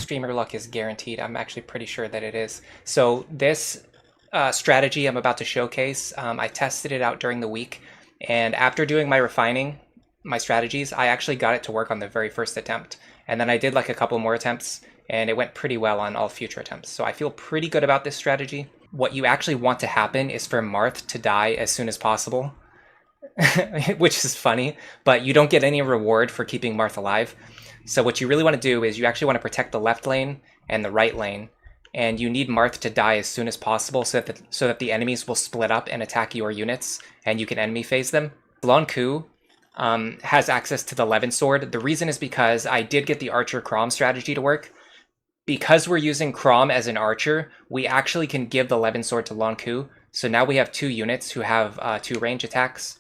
streamer luck is guaranteed. I'm actually pretty sure that it is. So this strategy I'm about to showcase, I tested it out during the week, and after doing my refining, my strategies, I actually got it to work on the very first attempt. And then I did like a couple more attempts, and it went pretty well on all future attempts. So I feel pretty good about this strategy. What you actually want to happen is for Marth to die as soon as possible, which is funny, but you don't get any reward for keeping Marth alive. So what you really want to do is you actually want to protect the left lane and the right lane, and you need Marth to die as soon as possible so that the enemies will split up and attack your units, and you can enemy phase them. Lanku has access to the Levin sword. The reason is because I did get the Archer Chrom strategy to work. Because we're using Chrom as an archer, we actually can give the Levin sword to Lanku. So now we have 2 units who have 2 range attacks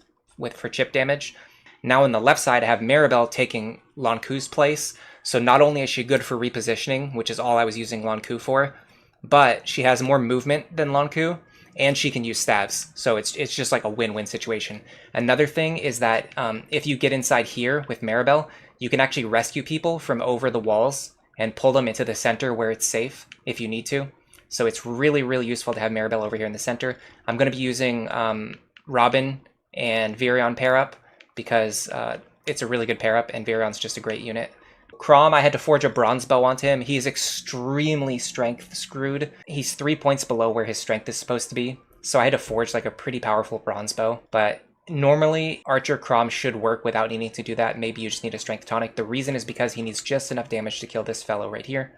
for chip damage. Now on the left side, I have Maribel taking Lanku's place. So not only is she good for repositioning, which is all I was using Lanku for, but she has more movement than Lanku, and she can use stabs. So it's just like a win-win situation. Another thing is that if you get inside here with Maribel, you can actually rescue people from over the walls and pull them into the center where it's safe if you need to. So it's really, really useful to have Maribel over here in the center. I'm going to be using Robin and Virion pair up because it's a really good pair up, and Virion's just a great unit. Chrom, I had to forge a bronze bow onto him. He's extremely strength screwed. He's 3 points below where his strength is supposed to be. So I had to forge like a pretty powerful bronze bow, but normally, Archer Chrom should work without needing to do that. Maybe you just need a strength tonic. The reason is because he needs just enough damage to kill this fellow right here.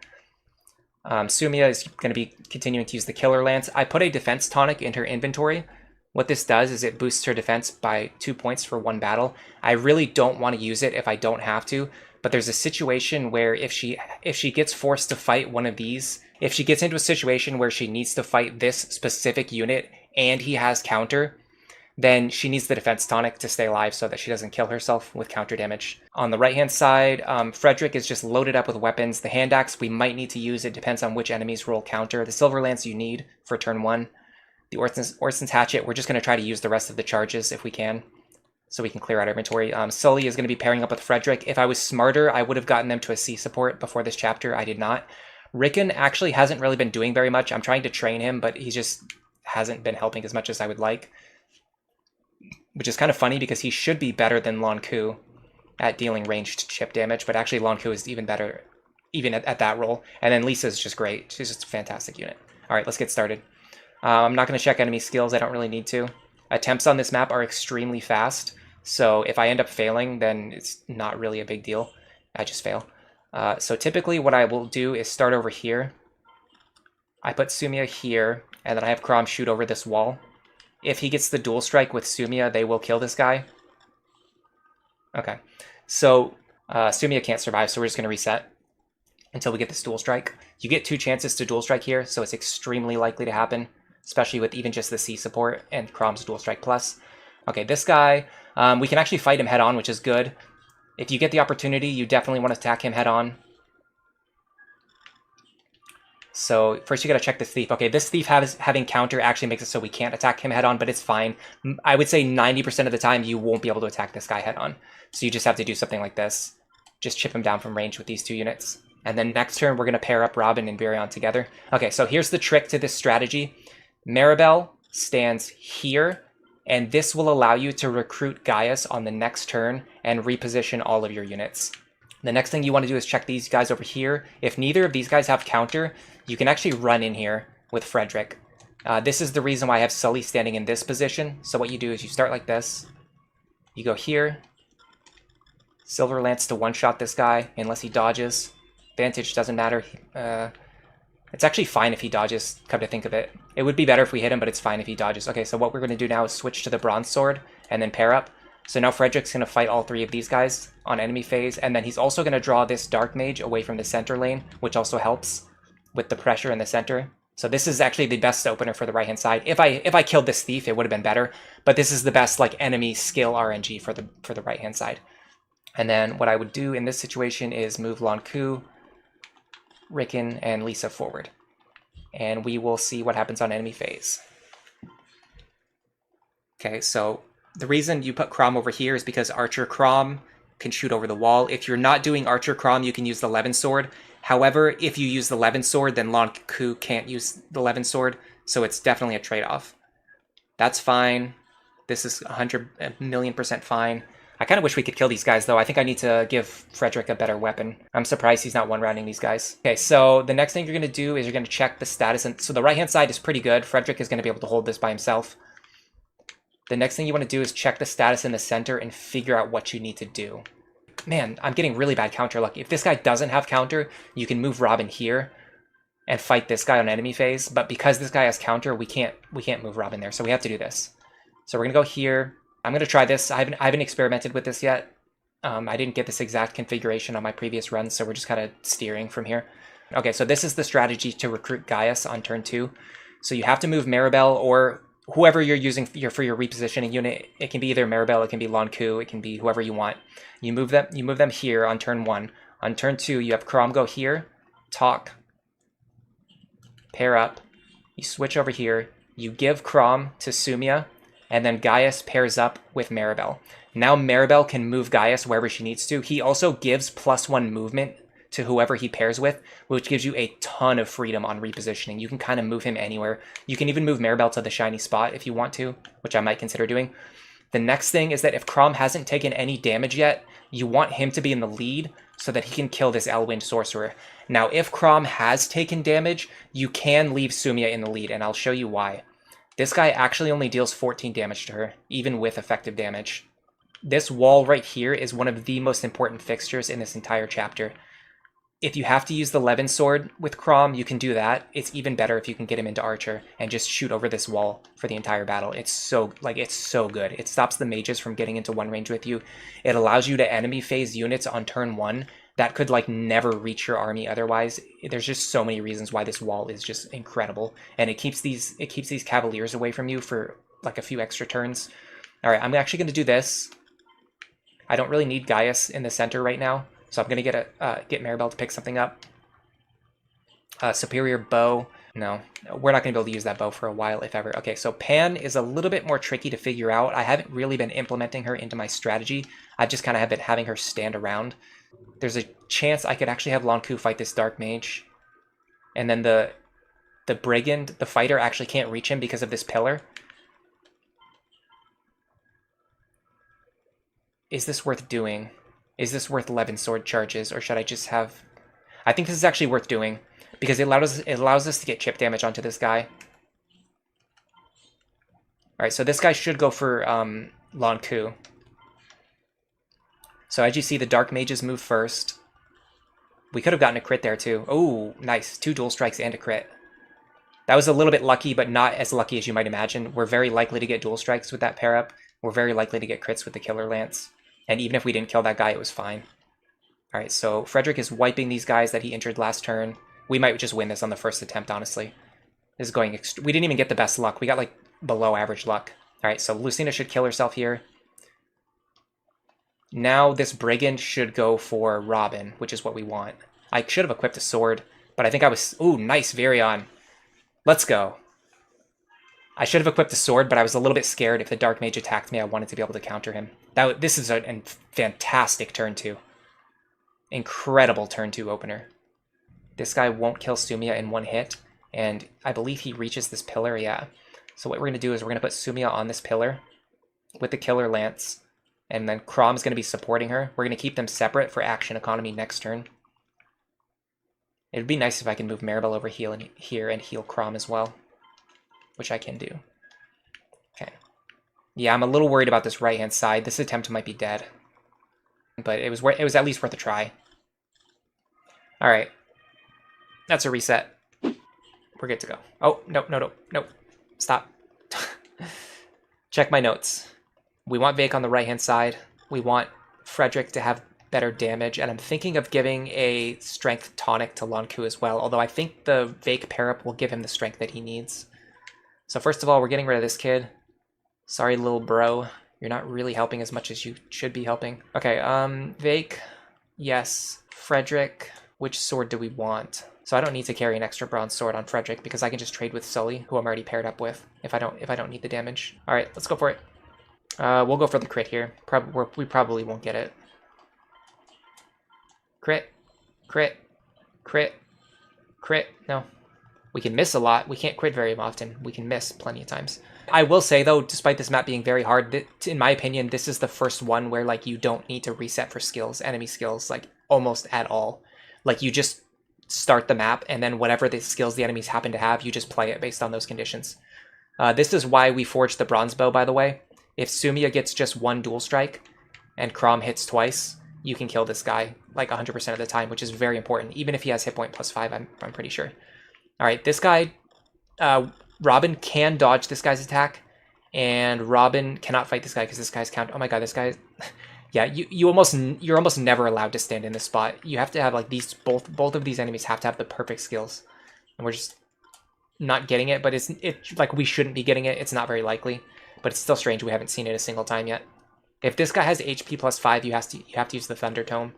Sumia is going to be continuing to use the Killer Lance. I put a defense tonic in her inventory. What this does is it boosts her defense by 2 points for 1 battle. I really don't want to use it if I don't have to, but there's a situation where if she gets forced to fight one of these, if she gets into a situation where she needs to fight this specific unit and he has counter, then she needs the defense tonic to stay alive so that she doesn't kill herself with counter damage. On the right-hand side, Frederick is just loaded up with weapons. The hand axe, we might need to use. It depends on which enemies roll counter. The silver lance you need for turn 1. The Orson's hatchet, we're just going to try to use the rest of the charges if we can, so we can clear out our inventory. Sully is going to be pairing up with Frederick. If I was smarter, I would have gotten them to a C support before this chapter. I did not. Rickon actually hasn't really been doing very much. I'm trying to train him, but he just hasn't been helping as much as I would like, which is kind of funny because he should be better than Lanku at dealing ranged chip damage, but actually Lanku is even better even at that role. And then Lisa's just great. She's just a fantastic unit. All right, let's get started. I'm not going to check enemy skills. I don't really need to. Attempts on this map are extremely fast, so if I end up failing, then it's not really a big deal. I just fail. So typically what I will do is start over here. I put Sumia here, and then I have Chrom shoot over this wall. If he gets the dual strike with Sumia, they will kill this guy. Okay, so Sumia can't survive, so we're just going to reset until we get this dual strike. You get 2 chances to dual strike here, so it's extremely likely to happen, especially with even just the C support and Chrom's dual strike plus. Okay, this guy, we can actually fight him head on, which is good. If you get the opportunity, you definitely want to attack him head on. So first you got to check this thief. Okay, this thief having counter actually makes it so we can't attack him head on, but it's fine. I would say 90% of the time you won't be able to attack this guy head on. So you just have to do something like this. Just chip him down from range with these 2 units. And then next turn, we're going to pair up Robin and Virion together. Okay, so here's the trick to this strategy. Maribel stands here, and this will allow you to recruit Gaius on the next turn and reposition all of your units. The next thing you want to do is check these guys over here. If neither of these guys have counter, you can actually run in here with Frederick. This is the reason why I have Sully standing in this position. So what you do is you start like this. You go here. Silver Lance to one-shot this guy, unless he dodges. Vantage doesn't matter. It's actually fine if he dodges, come to think of it. It would be better if we hit him, but it's fine if he dodges. Okay, so what we're going to do now is switch to the bronze sword and then pair up. So now Frederick's going to fight all 3 of these guys on enemy phase, and then he's also going to draw this dark mage away from the center lane, which also helps with the pressure in the center. So this is actually the best opener for the right hand side. If I killed this thief, it would have been better, but this is the best like enemy skill RNG for the right hand side. And then what I would do in this situation is move Lanku, Rickon, and Lisa forward. And we will see what happens on enemy phase. Okay, so the reason you put Chrom over here is because Archer Chrom can shoot over the wall. If you're not doing Archer Chrom, you can use the Levin Sword. However, if you use the Levin Sword, then Lanku can't use the Levin Sword, so it's definitely a trade-off. That's fine. This is 100,000,000% fine. I kind of wish we could kill these guys, though. I think I need to give Frederick a better weapon. I'm surprised he's not one-rounding these guys. Okay, so the next thing you're going to do is you're going to check the status. And so the right-hand side is pretty good. Frederick is going to be able to hold this by himself. The next thing you want to do is check the status in the center and figure out what you need to do. Man, I'm getting really bad counter luck. If this guy doesn't have counter, you can move Robin here and fight this guy on enemy phase. But because this guy has counter, we can't move Robin there. So we have to do this. So we're going to go here. I'm going to try this. I haven't experimented with this yet. I didn't get this exact configuration on my previous runs, so we're just kind of steering from here. Okay, so this is the strategy to recruit Gaius on turn 2. So you have to move Maribel or whoever you're using for your repositioning unit. It can be either Maribel, it can be Lanku, it can be whoever you want. You move them here on turn 1. On turn 2, you have Chrom go here, talk, pair up. You switch over here. You give Chrom to Sumia, and then Gaius pairs up with Maribel. Now Maribel can move Gaius wherever she needs to. He also gives +1 movement to whoever he pairs with, which gives you a ton of freedom on repositioning. You can kind of move him anywhere. You can even move Maribel to the shiny spot if you want to, which I might consider doing. The next thing is that if Chrom hasn't taken any damage yet, you want him to be in the lead so that he can kill this Elwind Sorcerer. Now, if Chrom has taken damage, you can leave Sumia in the lead, and I'll show you why. This guy actually only deals 14 damage to her, even with effective damage. This wall right here is one of the most important fixtures in this entire chapter. If you have to use the Levin Sword with Chrom, you can do that. It's even better if you can get him into Archer and just shoot over this wall for the entire battle. It's so good. It stops the mages from getting into one range with you. It allows you to enemy phase units on turn 1 that could never reach your army otherwise. There's just so many reasons why this wall is just incredible, and it keeps these Cavaliers away from you for a few extra turns. All right, I'm actually going to do this. I don't really need Gaius in the center right now, so I'm going to get Maribel to pick something up. Superior bow. No, we're not going to be able to use that bow for a while, if ever. Okay, so Panne is a little bit more tricky to figure out. I haven't really been implementing her into my strategy. I've just kind of been having her stand around. There's a chance I could actually have Lanku fight this Dark Mage. And then the Brigand, the fighter, actually can't reach him because of this pillar. Is this worth doing? Is this worth Levin Sword charges, or should I just have... I think this is actually worth doing, because it allows us to get chip damage onto this guy. Alright, so this guy should go for Lanku. So as you see, the Dark Mages move first. We could have gotten a crit there too. Oh, nice. 2 dual strikes and a crit. That was a little bit lucky, but not as lucky as you might imagine. We're very likely to get dual strikes with that pair up. We're very likely to get crits with the Killer Lance. And even if we didn't kill that guy, it was fine. Alright, so Frederick is wiping these guys that he injured last turn. We might just win this on the first attempt, honestly. This is going... We didn't even get the best luck. We got, below average luck. Alright, so Lucina should kill herself here. Now this Brigand should go for Robin, which is what we want. I should have equipped a sword, but I think I was... Ooh, nice, Virion. Let's go. I should have equipped a sword, but I was a little bit scared. If the Dark Mage attacked me, I wanted to be able to counter him. This is a fantastic turn 2. Incredible turn 2 opener. This guy won't kill Sumia in one hit, and I believe he reaches this pillar, yeah. So what we're going to do is we're going to put Sumia on this pillar with the Killer Lance, and then Chrom's going to be supporting her. We're going to keep them separate for action economy next turn. It would be nice if I can move Maribel over here and heal Chrom as well, which I can do. Okay. Yeah, I'm a little worried about this right-hand side. This attempt might be dead, but it was at least worth a try. All right. That's a reset. We're good to go. Oh, no. Stop. Check my notes. We want Vake on the right-hand side. We want Frederick to have better damage, and I'm thinking of giving a strength tonic to Lanku as well, although I think the Vake pair-up will give him the strength that he needs. So first of all, we're getting rid of this kid. Sorry, little bro. You're not really helping as much as you should be helping. Okay, Vake. Yes. Frederick. Which sword do we want? So I don't need to carry an extra bronze sword on Frederick because I can just trade with Sully, who I'm already paired up with, if I don't need the damage. All right, let's go for it. We'll go for the crit here. We probably won't get it. Crit. Crit. Crit. Crit. No. We can miss a lot. We can't crit very often. We can miss plenty of times. I will say, though, despite this map being very hard, in my opinion, this is the first one where, like, you don't need to reset for skills, enemy skills, like, almost at all. Like, you just start the map, and then whatever the skills the enemies happen to have, you just play it based on those conditions. This is why we forged the bronze bow, by the way. If Sumia gets just one dual strike, and Chrom hits twice, you can kill this guy, like, 100% of the time, which is very important. Even if he has hit point +5, I'm pretty sure. Alright, this guy, Robin can dodge this guy's attack, and Robin cannot fight this guy because this guy's count. Oh my god, this guy, yeah, you're almost never allowed to stand in this spot. You have to have like these both of these enemies have to have the perfect skills, and we're just not getting it. But it's like we shouldn't be getting it. It's not very likely, but it's still strange we haven't seen it a single time yet. If this guy has HP +5, you have to use the Thunder Tome.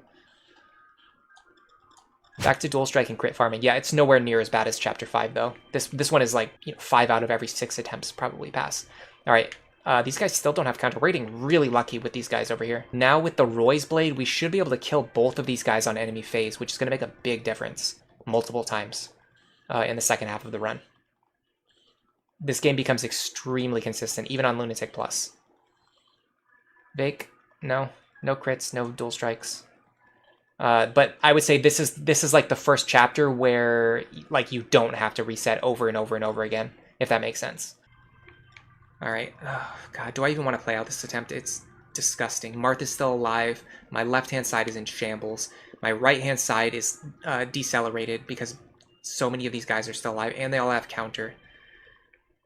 Back to dual strike and crit farming. Yeah, it's nowhere near as bad as Chapter 5, though. This one is like 5 out of every 6 attempts probably pass. All right, these guys still don't have counter rating. Really lucky with these guys over here. Now with the Roy's Blade, we should be able to kill both of these guys on enemy phase, which is going to make a big difference multiple times in the second half of the run. This game becomes extremely consistent, even on Lunatic Plus. Vake, no crits, no dual strikes. But I would say this is like the first chapter where like you don't have to reset over and over and over again, if that makes sense. All right. Oh, God, do I even want to play out this attempt? It's disgusting. Martha's still alive. My left-hand side is in shambles. My right-hand side is decelerated because so many of these guys are still alive, and they all have counter.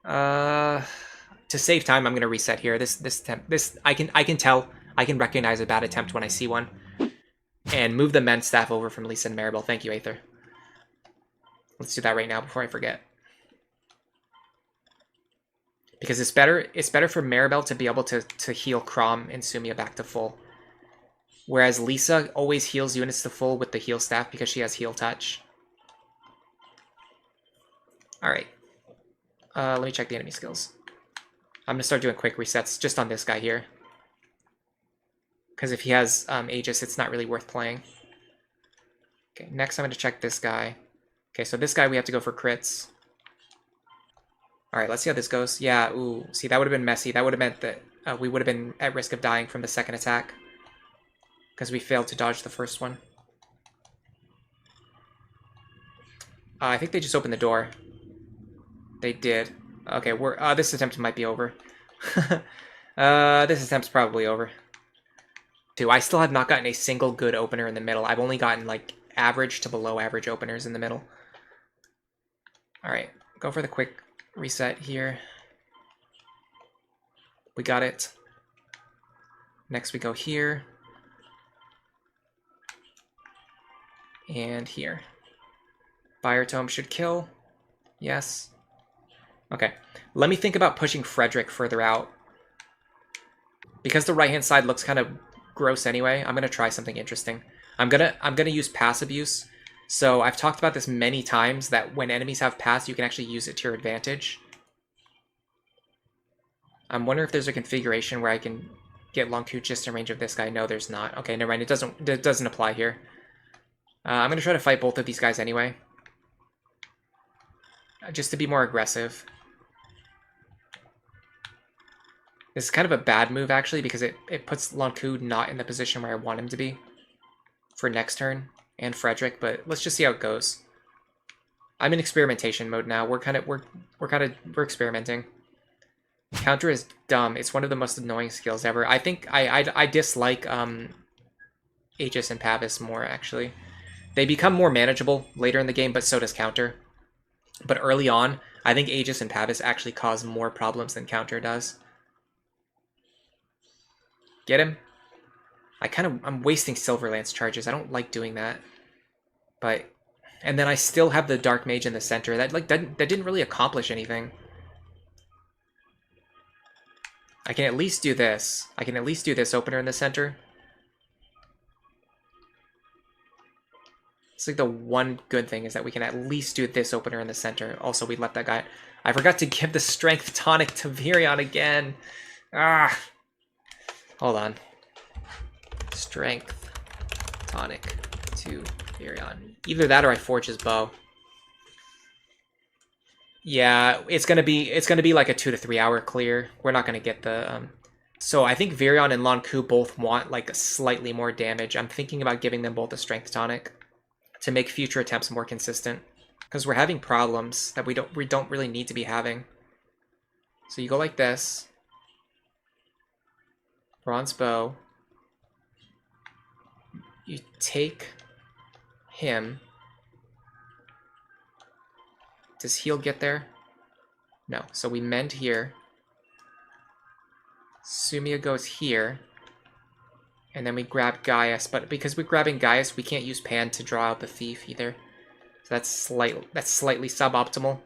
To save time, I'm gonna reset here. This attempt, I can tell. I can recognize a bad attempt when I see one. And move the men's staff over from Lisa and Maribel. Thank you, Aether. Let's do that right now before I forget. Because it's better for Maribel to be able to heal Chrom and Sumia back to full. Whereas Lisa always heals units to full with the heal staff because she has heal touch. Alright. Let me check the enemy skills. I'm going to start doing quick resets just on this guy here. Because if he has Aegis, it's not really worth playing. Okay, next I'm going to check this guy. Okay, so this guy we have to go for crits. Alright, let's see how this goes. Yeah, ooh, see, that would have been messy. That would have meant that we would have been at risk of dying from the second attack. Because we failed to dodge the first one. I think they just opened the door. They did. Okay, this attempt might be over. This attempt's probably over. I still have not gotten a single good opener in the middle. I've only gotten like average to below average openers in the middle. Alright, go for the quick reset here. We got it. Next we go here. And here. Fire Tome should kill. Yes. Okay, let me think about pushing Frederick further out. Because the right-hand side looks kind of gross anyway, I'm gonna try something interesting. I'm gonna use pass abuse. So I've talked about this many times that when enemies have pass, you can actually use it to your advantage. I'm wondering if there's a configuration where I can get Long Q just in range of this guy. No, there's not. Okay, never mind. It doesn't apply here. I'm gonna try to fight both of these guys anyway, just to be more aggressive. This is kind of a bad move, actually, because it puts Lanku not in the position where I want him to be for next turn, and Frederick, but let's just see how it goes. I'm in experimentation mode now. We're experimenting. Counter is dumb. It's one of the most annoying skills ever. I think I dislike Aegis and Pavis more, actually. They become more manageable later in the game, but so does Counter. But early on, I think Aegis and Pavis actually cause more problems than Counter does. Get him. I'm wasting Silverlance charges. I don't like doing that. But, and then I still have the Dark Mage in the center. That didn't really accomplish anything. I can at least do this. I can at least do this opener in the center. It's like the one good thing is that we can at least do this opener in the center. Also, we left that guy. I forgot to give the Strength Tonic to Virion again. Ah. Hold on. Strength Tonic. to Virion. Either that or I forge his bow. Yeah, it's gonna be like a 2 to 3 hour clear. We're not gonna get the So I think Virion and Lanku both want like slightly more damage. I'm thinking about giving them both a strength tonic to make future attempts more consistent. Because we're having problems that we don't really need to be having. So you go like this. Bronze bow. You take him. Does heal get there? No. So we mend here. Sumia goes here. And then we grab Gaius. But because we're grabbing Gaius, we can't use Pan to draw out the thief either. So that's slightly suboptimal.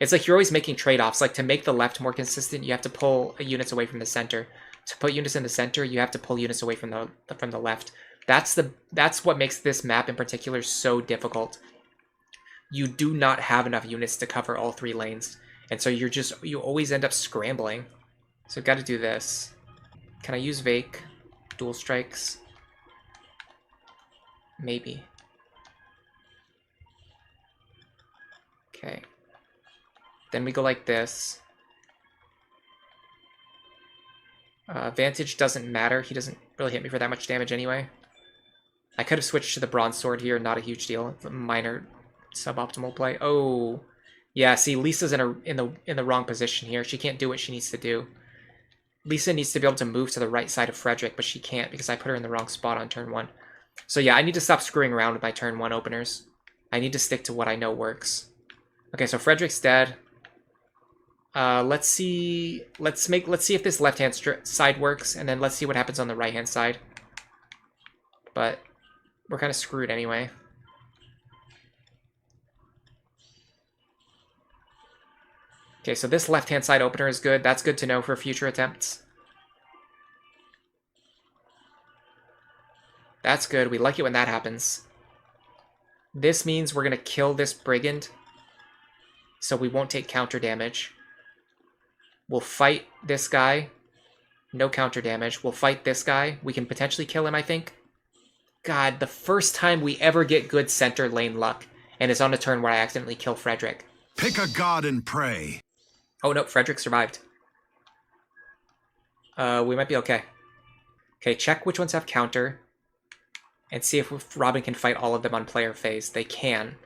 It's like you're always making trade-offs. Like to make the left more consistent, you have to pull units away from the center. To put units in the center, you have to pull units away from the left. That's what makes this map in particular so difficult. You do not have enough units to cover all 3 lanes. And so you always end up scrambling. So I've got to do this. Can I use Vake? Dual strikes? Maybe. Okay. Then we go like this. Vantage doesn't matter. He doesn't really hit me for that much damage anyway. I could have switched to the bronze sword here. Not a huge deal. It's a minor suboptimal play. Oh, yeah. See, Lisa's in the wrong position here. She can't do what she needs to do. Lisa needs to be able to move to the right side of Frederick, but she can't because I put her in the wrong spot on turn 1. So yeah, I need to stop screwing around with my turn 1 openers. I need to stick to what I know works. Okay, so Frederick's dead. Let's see if this left-hand side works, and then let's see what happens on the right-hand side. But we're kind of screwed anyway. Okay, so this left-hand side opener is good. That's good to know for future attempts. That's good. We like it when that happens. This means we're going to kill this brigand, so we won't take counter damage. We'll fight this guy. No counter damage. We'll fight this guy. We can potentially kill him, I think. God, the first time we ever get good center lane luck, and it's on a turn where I accidentally kill Frederick. Pick a god and pray. Oh, no, Frederick survived. We might be okay. Okay, check which ones have counter, and see if Robin can fight all of them on player phase. They can.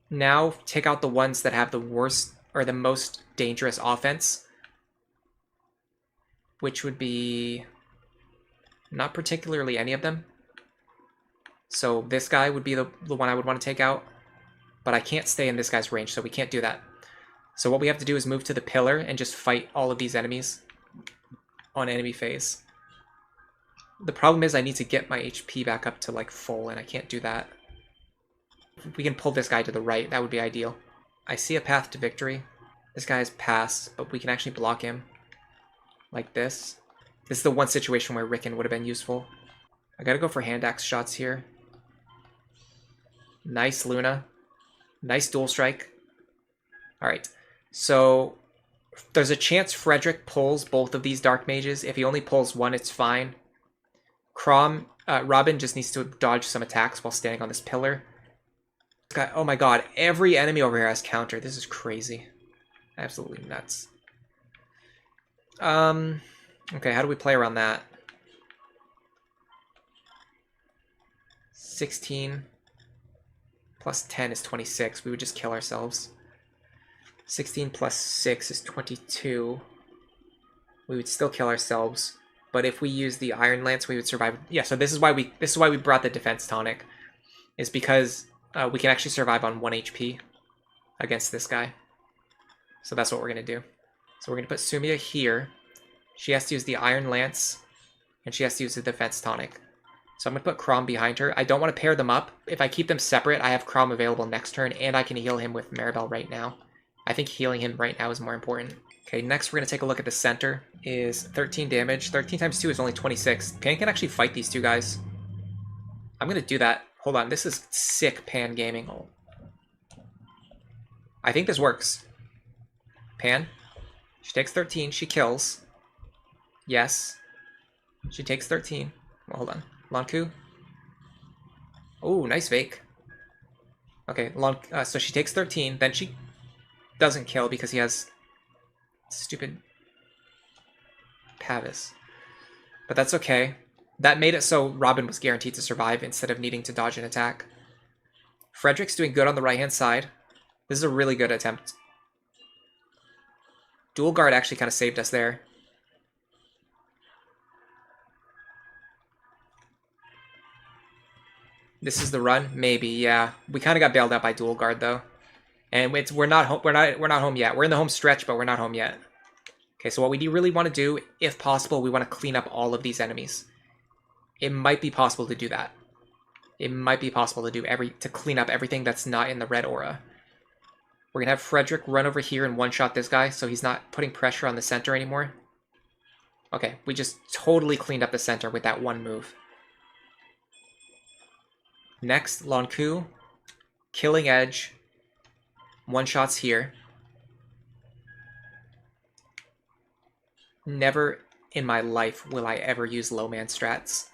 Now, take out the ones that have the worst or the most dangerous offense, which would be not particularly any of them. So this guy would be the one I would want to take out, but I can't stay in this guy's range, so we can't do that. So what we have to do is move to the pillar and just fight all of these enemies on enemy phase. The problem is I need to get my HP back up to like full, and I can't do that. If we can pull this guy to the right, that would be ideal. I see a path to victory. This guy has pass, but we can actually block him like this. This is the one situation where Rickon would have been useful. I gotta go for hand axe shots here. Nice Luna. Nice dual strike. Alright, so there's a chance Frederick pulls both of these dark mages. If he only pulls one, it's fine. Robin just needs to dodge some attacks while standing on this pillar. Oh my god, every enemy over here has counter. This is crazy. Absolutely nuts. Okay, how do we play around that? 16 plus 10 is 26. We would just kill ourselves. 16 plus 6 is 22. We would still kill ourselves. But if we use the Iron Lance, we would survive. Yeah, so this is why we brought the defense tonic. Is because we can actually survive on 1 HP against this guy. So that's what we're going to do. So we're going to put Sumia here. She has to use the Iron Lance, and she has to use the defense tonic. So I'm going to put Chrom behind her. I don't want to pair them up. If I keep them separate, I have Chrom available next turn, and I can heal him with Maribel right now. I think healing him right now is more important. Okay, next we're going to take a look at the center. Is 13 damage. 13 times 2 is only 26. Pan can actually fight these two guys. I'm going to do that. Hold on, this is sick Pan gaming. I think this works. Pan. She takes 13. She kills. Yes. She takes 13. Well, hold on. Lanku. Oh, nice fake. Okay, so she takes 13. Then she doesn't kill because he has stupid Pavis. But that's okay. That made it so Robin was guaranteed to survive instead of needing to dodge an attack. Frederick's doing good on the right-hand side. This is a really good attempt. Dual guard actually kind of saved us there. This is the run, maybe. Yeah, we kind of got bailed out by dual guard though, and we're not home yet. We're in the home stretch, but we're not home yet. Okay, so what we really want to do, if possible, we want to clean up all of these enemies. It might be possible to do that. It might be possible to clean up everything that's not in the red aura. We're gonna have Frederick run over here and one-shot this guy, so he's not putting pressure on the center anymore. Okay, we just totally cleaned up the center with that one move. Next, Lonku, Killing Edge, one-shots here. Never in my life will I ever use Lowman strats.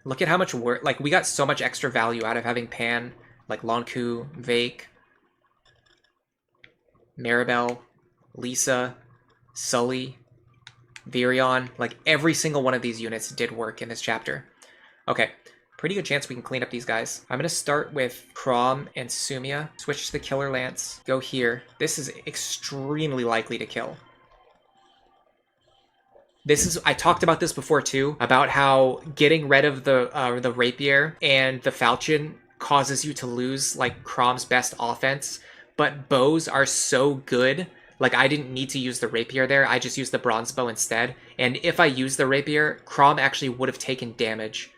Look at how much work, like, we got so much extra value out of having Pan, like Lonku, Vake, Maribel, Lisa, Sully, Virion. Like, every single one of these units did work in this chapter. Okay, pretty good chance we can clean up these guys. I'm going to start with Chrom and Sumia, switch to the Killer Lance, go here. This is extremely likely to kill. I talked about this before too, about how getting rid of the Rapier and the Falchion causes you to lose like Chrom's best offense, but bows are so good. Like, I didn't need to use the Rapier there, I just used the Bronze Bow instead. And if I used the Rapier, Chrom actually would have taken damage.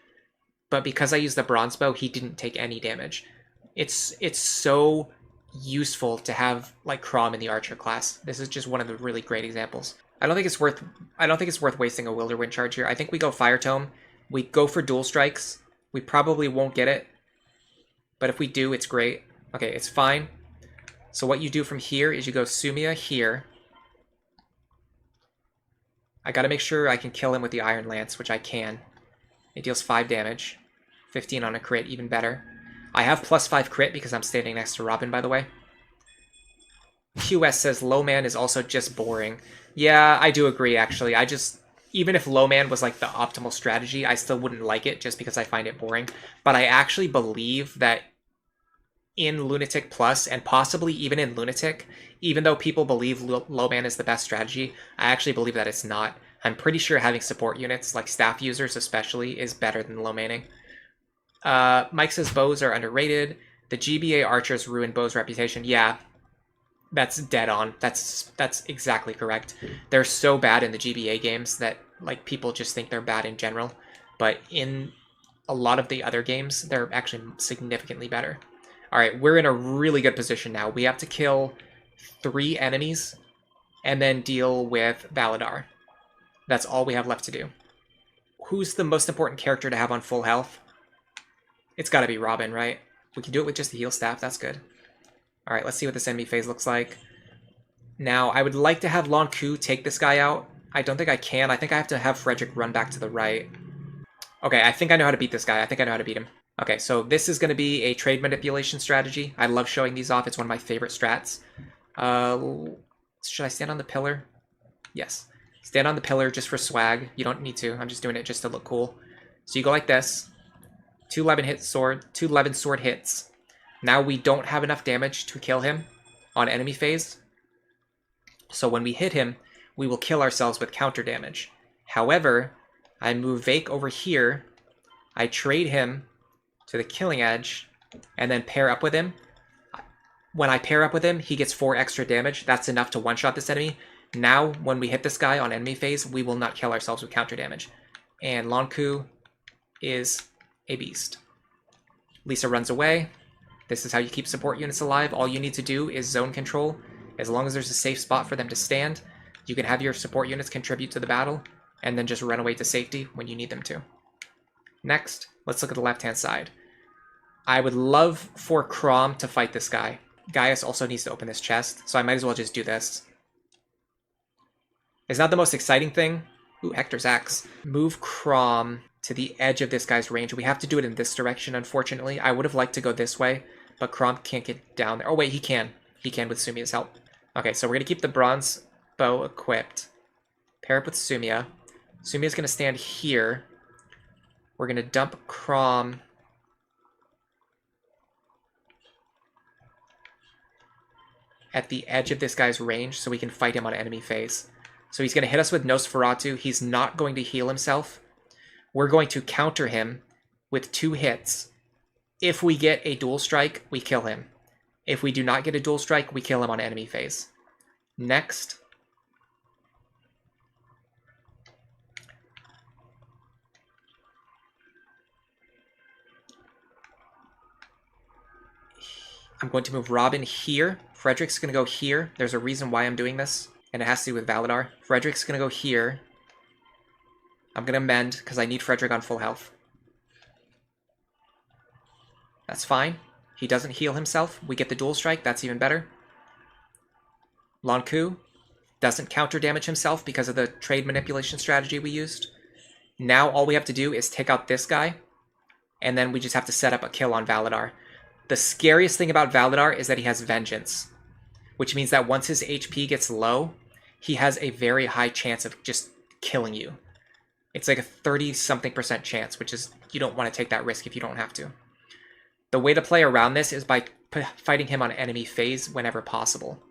But because I used the Bronze Bow, he didn't take any damage. It's so useful to have like Chrom in the Archer class. This is just one of the really great examples. I don't think it's worth wasting a Wilderwind charge here. I think we go Fire Tome. We go for dual strikes. We probably won't get it, but if we do, it's great. Okay, it's fine. So what you do from here is you go Sumia here. I gotta make sure I can kill him with the Iron Lance, which I can. It deals 5 damage. 15 on a crit, even better. I have +5 crit because I'm standing next to Robin, by the way. QS says Lowman is also just boring. Yeah, I do agree, actually. Even if Lowman was like the optimal strategy, I still wouldn't like it just because I find it boring. But I actually believe that in Lunatic Plus, and possibly even in Lunatic, even though people believe Lowman is the best strategy, I actually believe that it's not. I'm pretty sure having support units, like staff users especially, is better than Lowmaning. Mike says bows are underrated. The GBA archers ruin bows' reputation. Yeah, that's dead on. That's exactly correct. They're so bad in the GBA games that like people just think they're bad in general. But in a lot of the other games, they're actually significantly better. All right, we're in a really good position now. We have to kill 3 enemies and then deal with Validar. That's all we have left to do. Who's the most important character to have on full health? It's got to be Robin, right? We can do it with just the heal staff. That's good. All right, let's see what this enemy phase looks like. Now, I would like to have Lonku take this guy out. I don't think I can. I think I have to have Frederick run back to the right. Okay, I think I know how to beat this guy. I think I know how to beat him. Okay, so this is going to be a trade manipulation strategy. I love showing these off. It's one of my favorite strats. Should I stand on the pillar? Yes. Stand on the pillar just for swag. You don't need to. I'm just doing it just to look cool. So you go like this. 2 11 sword hits. Now we don't have enough damage to kill him on enemy phase. So when we hit him, we will kill ourselves with counter damage. However, I move Vake over here. I trade him to the Killing Edge and then pair up with him. When I pair up with him, he gets 4 extra damage. That's enough to one-shot this enemy. Now, when we hit this guy on enemy phase, we will not kill ourselves with counter damage. And Lonku is a beast. Lisa runs away. This is how you keep support units alive. All you need to do is zone control. As long as there's a safe spot for them to stand, you can have your support units contribute to the battle, and then just run away to safety when you need them to. Next, let's look at the left-hand side. I would love for Chrom to fight this guy. Gaius also needs to open this chest, so I might as well just do this. It's not the most exciting thing. Ooh, Hector's axe. Move Chrom to the edge of this guy's range. We have to do it in this direction, unfortunately. I would have liked to go this way, but Chrom can't get down there. Oh, wait, he can. He can with Sumia's help. Okay, so we're going to keep the bronze bow equipped. Pair up with Sumia. Sumia's going to stand here. We're going to dump Chrom at the edge of this guy's range so we can fight him on enemy phase. So he's going to hit us with Nosferatu. He's not going to heal himself. We're going to counter him with 2 hits. If we get a dual strike, we kill him. If we do not get a dual strike, we kill him on enemy phase. Next. I'm going to move Robin here. Frederick's going to go here. There's a reason why I'm doing this, and it has to do with Validar. Frederick's going to go here. I'm going to mend because I need Frederick on full health. That's fine. He doesn't heal himself. We get the dual strike. That's even better. Lanku doesn't counter damage himself because of the trade manipulation strategy we used. Now all we have to do is take out this guy, and then we just have to set up a kill on Validar. The scariest thing about Validar is that he has Vengeance, which means that once his HP gets low, he has a very high chance of just killing you. It's like a 30-something% chance, which is, you don't want to take that risk if you don't have to. The way to play around this is by fighting him on enemy phase whenever possible.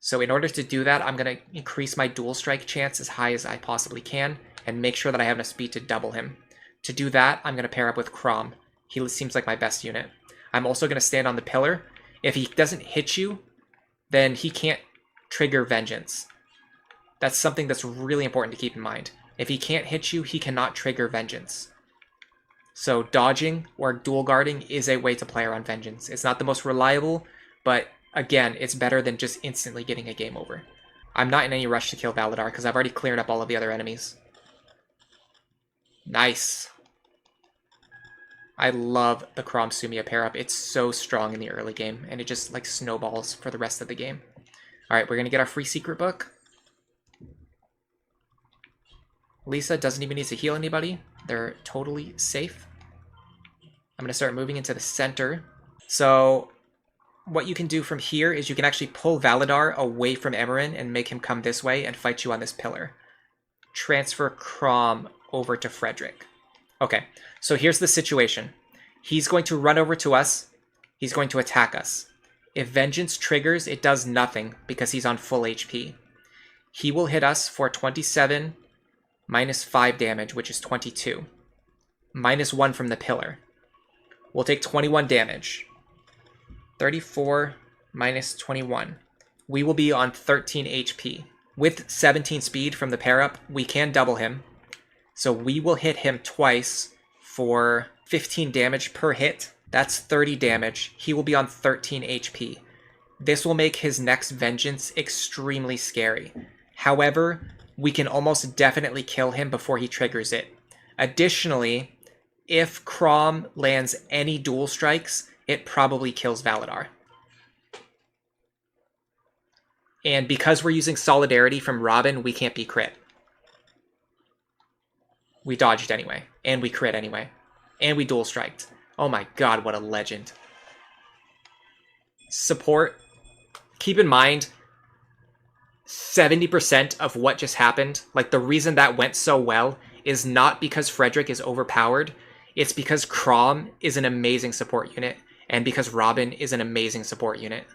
So in order to do that, I'm going to increase my dual strike chance as high as I possibly can and make sure that I have enough speed to double him. To do that, I'm going to pair up with Chrom. He seems like my best unit. I'm also going to stand on the pillar. If he doesn't hit you, then he can't trigger Vengeance. That's something that's really important to keep in mind. If he can't hit you, he cannot trigger Vengeance. So dodging or dual guarding is a way to play around Vengeance. It's not the most reliable, but again, it's better than just instantly getting a game over. I'm not in any rush to kill Validar because I've already cleared up all of the other enemies. Nice. I love the Chrom Sumia pair up. It's so strong in the early game, and it just like snowballs for the rest of the game. All right, we're going to get our free secret book. Lisa doesn't even need to heal anybody. They're totally safe. I'm going to start moving into the center. So what you can do from here is you can actually pull Validar away from Emerin and make him come this way and fight you on this pillar. Transfer Chrom over to Frederick. Okay, so here's the situation. He's going to run over to us. He's going to attack us. If Vengeance triggers, it does nothing because he's on full HP. He will hit us for 27 minus 5 damage, which is 22. Minus 1 from the pillar. We'll take 21 damage. 34 minus 21. We will be on 13 HP. With 17 speed from the pair up, we can double him. So we will hit him twice for 15 damage per hit. That's 30 damage. He will be on 13 HP. This will make his next Vengeance extremely scary. However, we can almost definitely kill him before he triggers it. Additionally, if Chrom lands any dual strikes, it probably kills Validar. And because we're using Solidarity from Robin, we can't be crit. We dodged anyway, and we crit anyway, and we dual striked. Oh my god, what a legend. Support. Keep in mind, 70% of what just happened, like the reason that went so well, is not because Frederick is overpowered. It's because Chrom is an amazing support unit, and because Robin is an amazing support unit.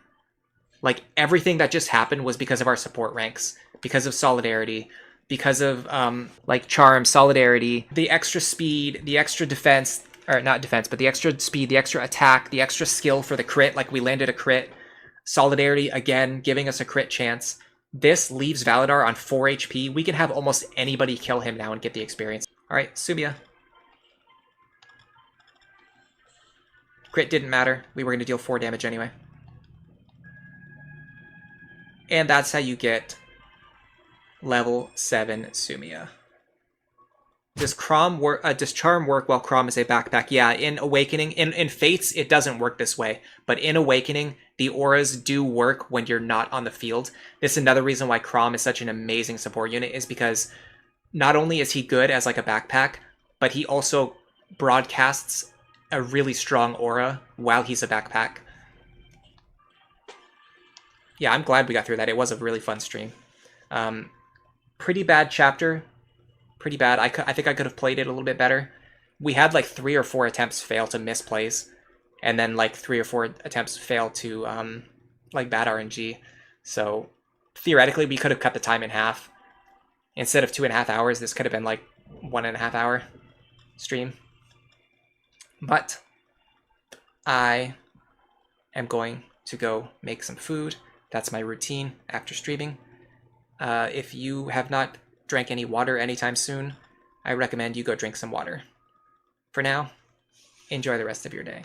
Like, everything that just happened was because of our support ranks, because of Solidarity, because of, like, Charm, Solidarity, the extra speed, the extra defense, or not defense, but the extra speed, the extra attack, the extra skill for the crit, like we landed a crit. Solidarity, again, giving us a crit chance. This leaves Validar on 4 HP. We can have almost anybody kill him now and get the experience. All right, Sumia. Crit didn't matter. We were going to deal 4 damage anyway. And that's how you get level 7 Sumia. Does Charm work while Chrom is a backpack? Yeah, in Awakening, in Fates, it doesn't work this way. But in Awakening, the auras do work when you're not on the field. This is another reason why Chrom is such an amazing support unit, is because not only is he good as like a backpack, but he also broadcasts a really strong aura while he's a backpack. Yeah, I'm glad we got through that. It was a really fun stream. Pretty bad chapter. Pretty bad. I think I could have played it a little bit better. We had like 3 or 4 attempts fail to miss plays, and then like 3 or 4 attempts fail to like bad RNG. So theoretically, we could have cut the time in half. Instead of 2.5 hours, this could have been like 1.5 hour stream. But I am going to go make some food. That's my routine after streaming. If you have not drank any water anytime soon, I recommend you go drink some water. For now, enjoy the rest of your day.